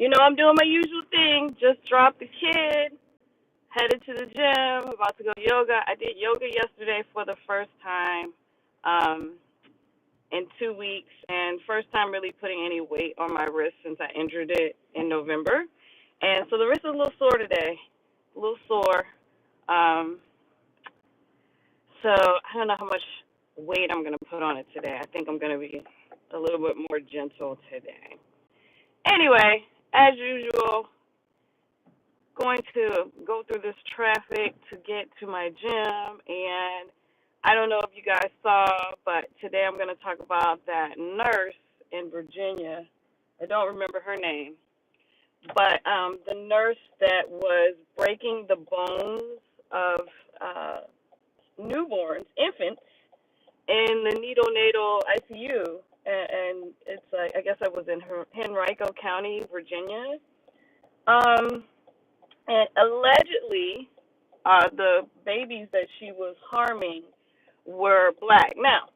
I'm doing my usual thing. Just dropped the kid, headed to the gym, about to go yoga. I did yoga yesterday for the first time um, in 2 weeks, and first time really putting any weight on my wrist since I injured it in November. And so the wrist is a little sore today, a little sore. Um, so I don't know how much weight I'm going to put on it today. I think I'm going to be a little bit more gentle today. Anyway, as usual, going to go through this traffic to get to my gym, and I don't know if you guys saw, but today I'm going to talk about that nurse in Virginia. I don't remember her name, but the nurse that was breaking the bones of uh, newborns, infants, in the neonatal ICU, and it's like I guess I was in Henrico County, Virginia. Um, And allegedly, the babies that she was harming were black. Now,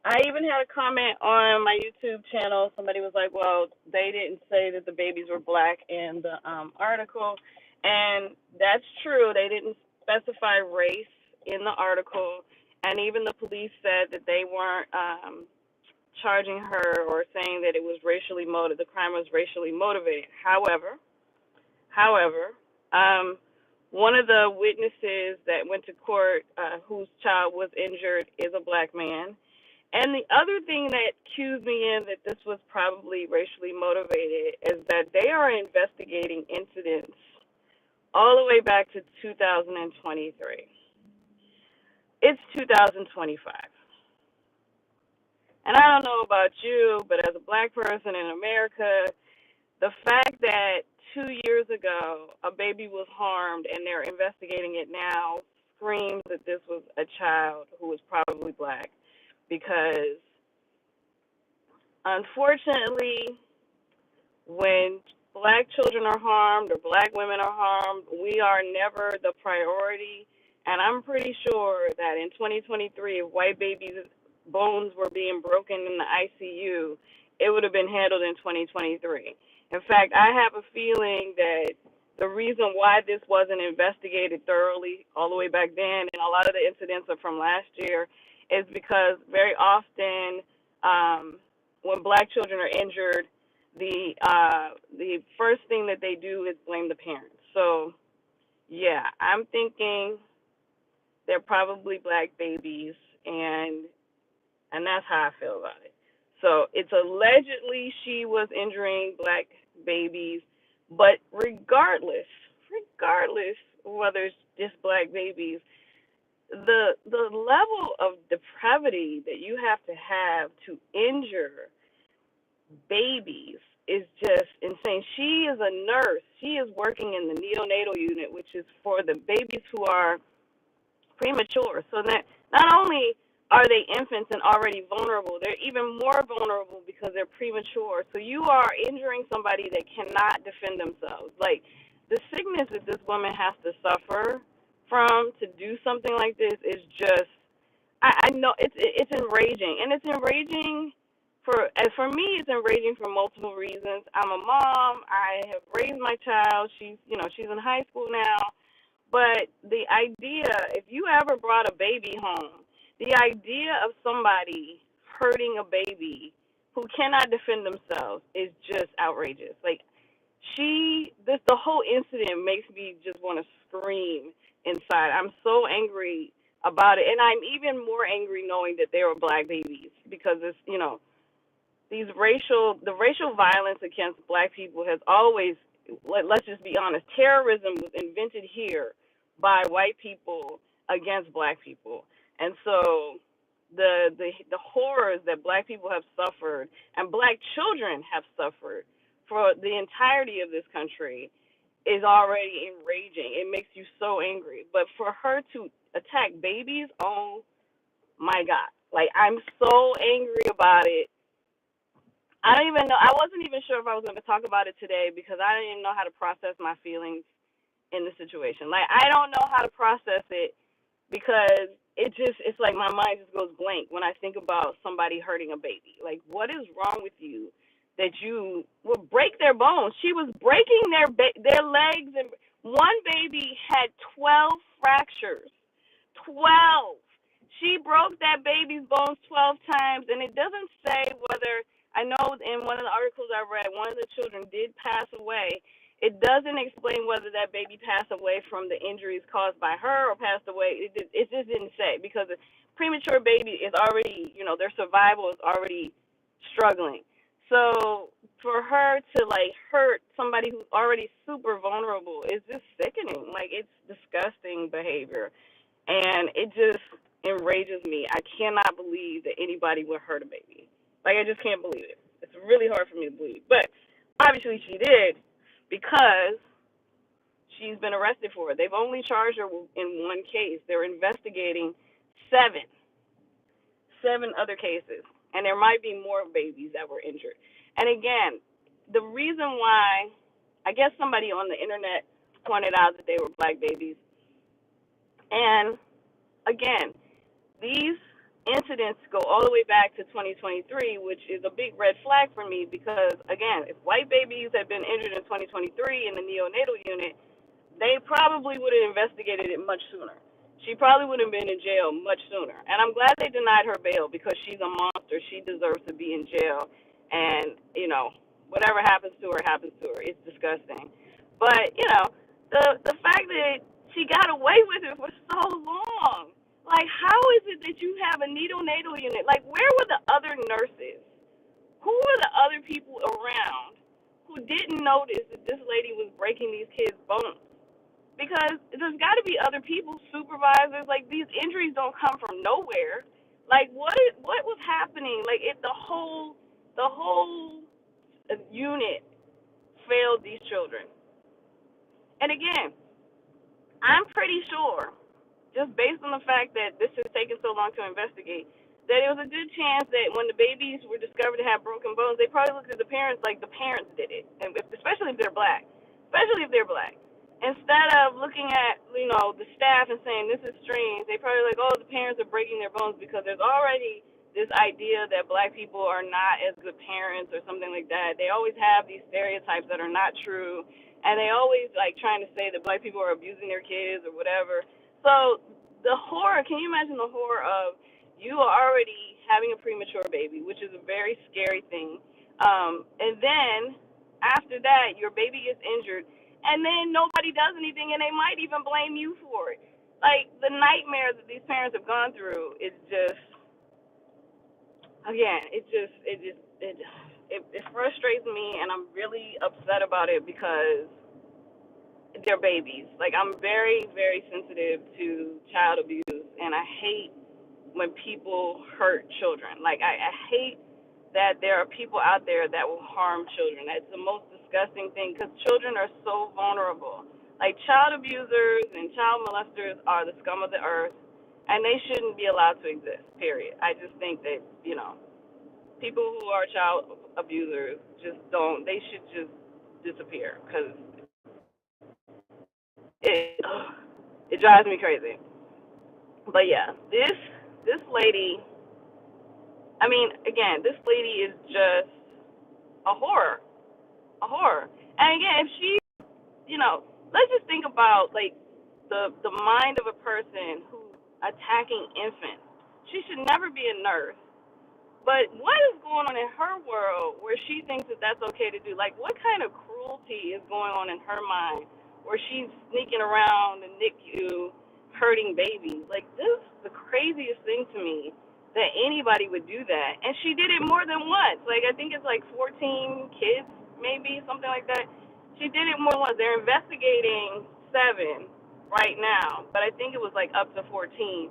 I even had a comment on my YouTube channel. Somebody was like, well, they didn't say that the babies were black in the article. And that's true. They didn't specify race in the article. And even the police said that they weren't charging her or saying that it was racially motivated. The crime was racially motivated. However, um, one of the witnesses that went to court, whose child was injured, is a black man. And the other thing that cues me in that this was probably racially motivated is that they are investigating incidents all the way back to 2023. It's 2025. And I don't know about you, but as a black person in America, the fact that 2 years ago a baby was harmed and they're investigating it now screams that this was a child who was probably black, because unfortunately when black children are harmed or black women are harmed, we are never the priority. And I'm pretty sure that in 2023, if white babies' bones were being broken in the ICU, it would have been handled in 2023. In fact, I have a feeling that the reason why this wasn't investigated thoroughly all the way back then, and a lot of the incidents are from last year, is because very often when black children are injured, the first thing that they do is blame the parents. So yeah, I'm thinking they're probably black babies, and that's how I feel about it. So it's allegedly she was injuring black babies, but regardless whether it's just black babies, the level of depravity that you have to injure babies is just insane. She is a nurse. She is working in the neonatal unit, which is for the babies who are premature. So that not only are they infants and already vulnerable, they're even more vulnerable because they're premature. So you are injuring somebody that cannot defend themselves. Like, the sickness that this woman has to suffer from to do something like this is just, I know it's enraging, and it's enraging for me. It's enraging for multiple reasons. I'm a mom. I have raised my child. She's in high school now. But the idea, if you ever brought a baby home, the idea of somebody hurting a baby who cannot defend themselves is just outrageous. Like, the whole incident makes me just want to scream inside. I'm so angry about it, and I'm even more angry knowing that they were black babies, because the racial violence against black people has always, let's just be honest, terrorism was invented here by white people against black people. And so the horrors that black people have suffered and black children have suffered for the entirety of this country is already enraging. It makes you so angry. But for her to attack babies, oh my God. Like, I'm so angry about it. I don't even know. I wasn't even sure if I was going to talk about it today because I didn't even know how to process my feelings in the situation. Like, I don't know how to process it because it's like my mind just goes blank when I think about somebody hurting a baby. Like, what is wrong with you that you would break their bones. She was breaking their legs, and one baby had 12 fractures. 12. She broke that baby's bones 12 times, and it doesn't say whether, I know in one of the articles I read, one of the children did pass away. It doesn't explain whether that baby passed away from the injuries caused by her or passed away. It just didn't say, because a premature baby is already, their survival is already struggling. So for her to like hurt somebody who's already super vulnerable is just sickening. Like, it's disgusting behavior. And it just enrages me. I cannot believe that anybody would hurt a baby. Like, I just can't believe it. It's really hard for me to believe. But obviously she did, because she's been arrested for it. They've only charged her in one case. They're investigating seven other cases. And there might be more babies that were injured. And again, the reason why, I guess somebody on the internet pointed out that they were black babies. And again, these incidents go all the way back to 2023, which is a big red flag for me, because again, if white babies had been injured in 2023 in the neonatal unit, they probably would have investigated it much sooner. She probably would have been in jail much sooner. And I'm glad they denied her bail, because she's a monster. She deserves to be in jail. And, whatever happens to her, happens to her. It's disgusting. But, the fact that she got away with it for so long. Like, how is it that you have a neonatal unit? Like, where were the other nurses? Who were the other people around who didn't notice that this lady was breaking these kids' bones? Because there's got to be other people, supervisors. Like, these injuries don't come from nowhere. Like, what was happening? Like, the whole unit failed these children. And again, I'm pretty sure, just based on the fact that this has taken so long to investigate, that it was a good chance that when the babies were discovered to have broken bones, they probably looked at the parents like the parents did it, and especially if they're black. Instead of looking at, the staff and saying this is strange, they probably like, oh, the parents are breaking their bones, because there's already this idea that black people are not as good parents or something like that. They always have these stereotypes that are not true, and they always like trying to say that black people are abusing their kids or whatever. So the horror, can you imagine the horror of you are already having a premature baby, which is a very scary thing. And then after that, your baby gets injured, and then nobody does anything, and they might even blame you for it. Like, the nightmare that these parents have gone through is just, again, it frustrates me, and I'm really upset about it, because they're babies. Like, I'm very, very sensitive to child abuse, and I hate when people hurt children. Like, I hate that there are people out there that will harm children. That's the most disgusting thing, because children are so vulnerable. Like, child abusers and child molesters are the scum of the earth, and they shouldn't be allowed to exist, period. I just think that, people who are child abusers they should just disappear, because it drives me crazy. But yeah, this lady, I mean, again, this lady is just a horror. And again, if she, let's just think about, like, the mind of a person who's attacking infants. She should never be a nurse. But what is going on in her world where she thinks that that's okay to do? Like, what kind of cruelty is going on in her mind where she's sneaking around the NICU hurting babies? Like, this is the craziest thing to me, that anybody would do that. And she did it more than once. Like, I think it's like 14 kids, maybe, something like that. She did it more than once. They're investigating 7 right now, but I think it was like up to 14.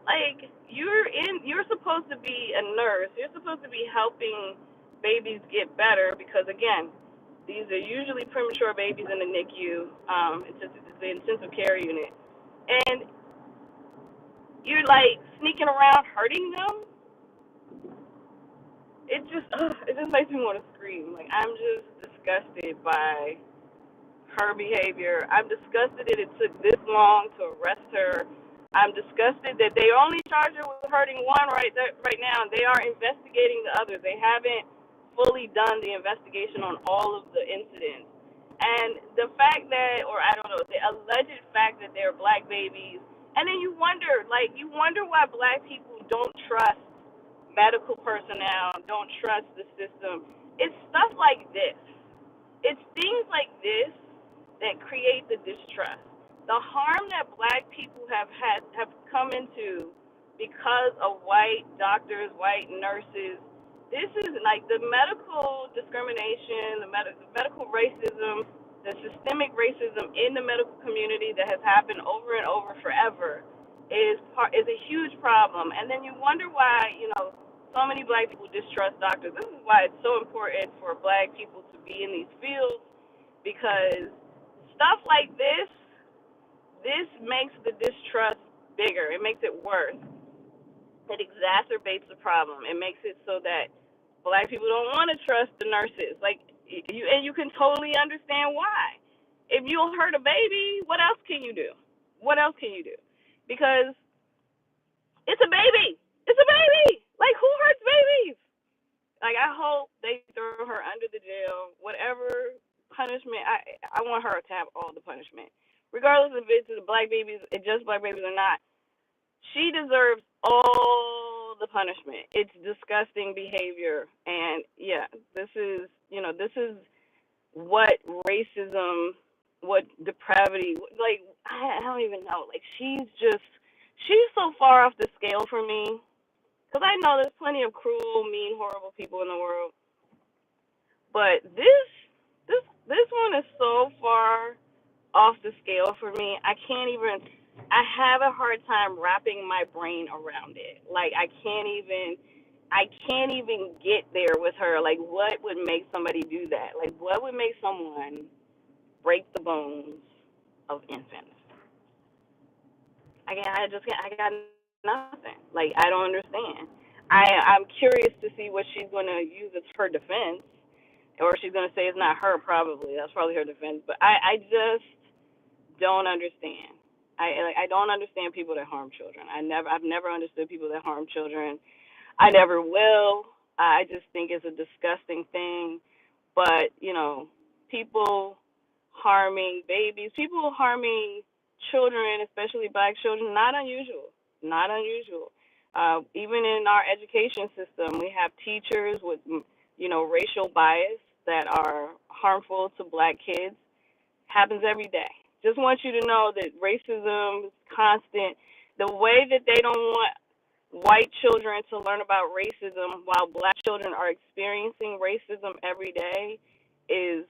Like, you're supposed to be a nurse. You're supposed to be helping babies get better, because again, these are usually premature babies in the NICU. It's the intensive care unit, and you're like sneaking around hurting them. It just makes me want to scream. Like, I'm just disgusted by her behavior. I'm disgusted that it took this long to arrest her. I'm disgusted that they only charge her with hurting one right now. They are investigating the others. They haven't fully done the investigation on all of the incidents. And the fact that, or I don't know, the alleged fact that they're black babies, and then you wonder why black people don't trust medical personnel, don't trust the system. It's stuff like this. It's things like this that create the distrust. The harm that black people have come into because of white doctors, white nurses. This is like the medical discrimination, the medical racism, the systemic racism in the medical community that has happened over and over forever is a huge problem. And then you wonder why, so many black people distrust doctors. This is why it's so important for black people to be in these fields, because stuff like this makes the distrust bigger. It makes it worse. It exacerbates the problem. It makes it so that black people don't want to trust the nurses. And you can totally understand why. If you hurt a baby, what else can you do? What else can you do? Because it's a baby. It's a baby. Like, who hurts babies? Like, I hope they throw her under the jail. Whatever punishment, I want her to have all the punishment, regardless if it's black babies, just black babies or not. She deserves all the punishment. It's disgusting behavior, and yeah, this is what racism, what depravity, like I don't even know. Like, she's so far off the scale for me, because I know there's plenty of cruel, mean, horrible people in the world, but this one is so far off the scale for me. I have a hard time wrapping my brain around it. Like, I can't even get there with her. Like, what would make somebody do that? Like, what would make someone break the bones of infants? I got nothing. Like, I don't understand. I'm curious to see what she's going to use as her defense, or she's going to say it's not her. Probably that's probably her defense. But I just don't understand. I don't understand people that harm children. I've never understood people that harm children. I never will. I just think it's a disgusting thing. But people harming babies, people harming children, especially black children, not unusual. Not unusual. Even in our education system, we have teachers with racial bias that are harmful to black kids. Happens every day. Just want you to know that racism is constant. The way that they don't want white children to learn about racism while black children are experiencing racism every day is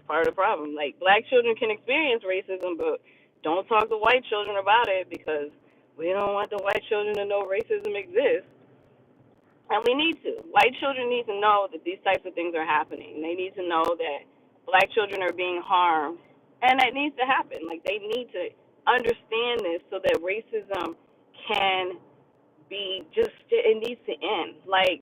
part of the problem. Like, black children can experience racism, but don't talk to white children about it, because we don't want the white children to know racism exists. And we need to. White children need to know that these types of things are happening. They need to know that black children are being harmed. And that needs to happen. Like, they need to understand this so that racism can it needs to end. Like,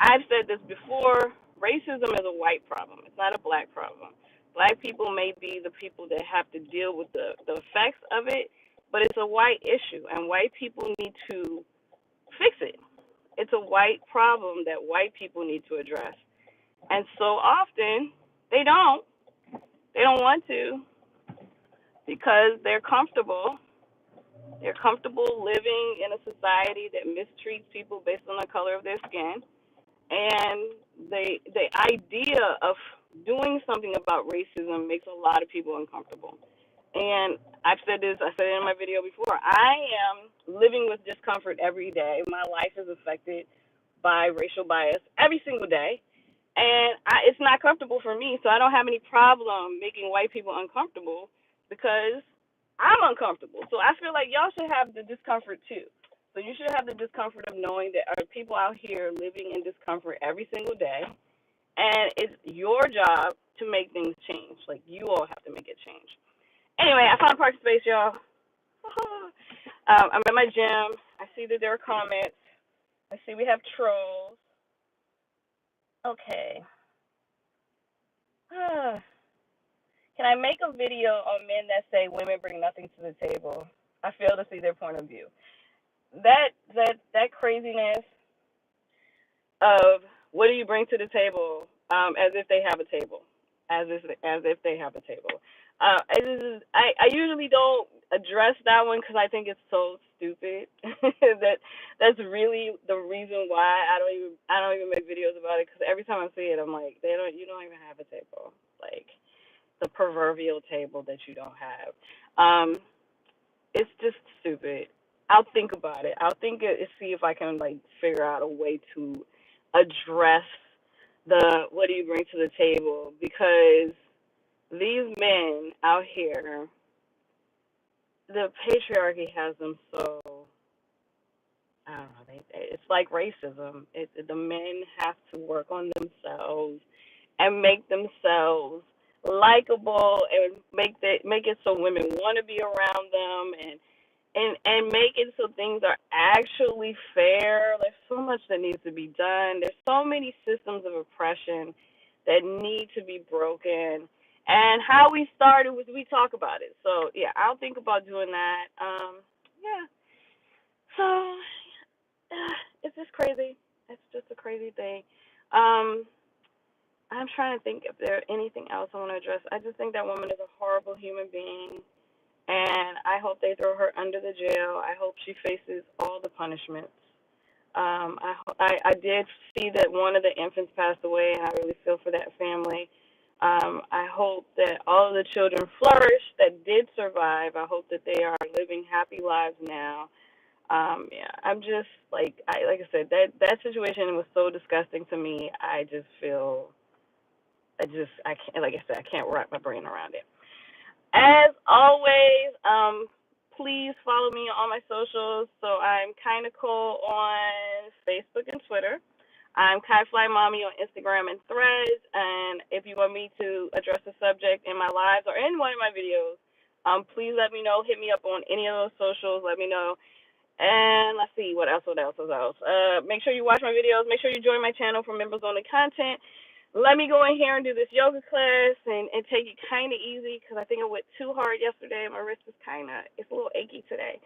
I've said this before, racism is a white problem. It's not a black problem. Black people may be the people that have to deal with the effects of it, but it's a white issue, and white people need to fix it. It's a white problem that white people need to address. And so often, they don't. They don't want to, because they're comfortable. They're comfortable living in a society that mistreats people based on the color of their skin. And the idea of doing something about racism makes a lot of people uncomfortable. And I said it in my video before, I am living with discomfort every day. My life is affected by racial bias every single day. And it's not comfortable for me, so I don't have any problem making white people uncomfortable, because I'm uncomfortable. So I feel like y'all should have the discomfort too. So you should have the discomfort of knowing that there are people out here living in discomfort every single day, and it's your job to make things change. Like, you all have to make it change. Anyway, I found a parking space, y'all. I'm at my gym. I see that there are comments. I see we have trolls. Okay. Can I make a video on men that say women bring nothing to the table? I fail to see their point of view. That craziness of What do you bring to the table? As if they have a table, as if they have a table. I usually don't address that one because I think it's so stupid. That's really the reason why I don't even make videos about it, because every time I see it I'm like, you don't even have a table, like the proverbial table that you don't have. It's just stupid. I'll think about it. I'll think it, see if I can like figure out a way to address the what do you bring to the table, because these men out here, the patriarchy has them so, I don't know. It's like racism. The men have to work on themselves and make themselves likable, and make it so women want to be around them, and make it so things are actually fair. There's so much that needs to be done. There's so many systems of oppression that need to be broken. And how we started was we talk about it. So yeah, I'll think about doing that. Yeah. So it's just crazy. It's just a crazy thing. Um, I'm trying to think if there's anything else I want to address. I just think that woman is a horrible human being, and I hope they throw her under the jail. I hope she faces all the punishments. I did see that one of the infants passed away, and I really feel for that family. I hope that all of the children flourish that did survive. I hope that they are living happy lives now. Yeah, I'm just like I said, that situation was so disgusting to me. I can't, like I said, I can't wrap my brain around it. As always, please follow me on all my socials. So I'm Kinda Cool on Facebook and Twitter. I'm Kai Fly Mommy on Instagram and Threads. And if you want me to address a subject in my lives or in one of my videos, please let me know. Hit me up on any of those socials. Let me know. And let's see, what else? Make sure you watch my videos. Make sure you join my channel for members only content. Let me go in here and do this yoga class, and take it kind of easy, because I think I went too hard yesterday. My wrist is it's a little achy today.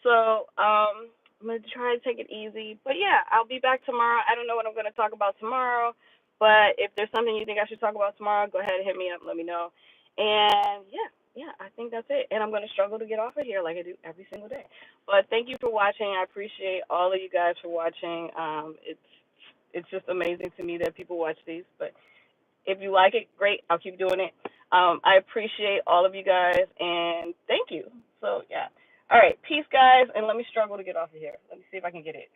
So I'm going to try to take it easy. But yeah, I'll be back tomorrow. I don't know what I'm going to talk about tomorrow, but if there's something you think I should talk about tomorrow, go ahead and hit me up and let me know. And yeah, I think that's it. And I'm going to struggle to get off of here like I do every single day. But thank you for watching. I appreciate all of you guys for watching. It's just amazing to me that people watch these. But if you like it, great. I'll keep doing it. I appreciate all of you guys, and thank you. So, yeah. All right. Peace, guys, and let me struggle to get off of here. Let me see if I can get it.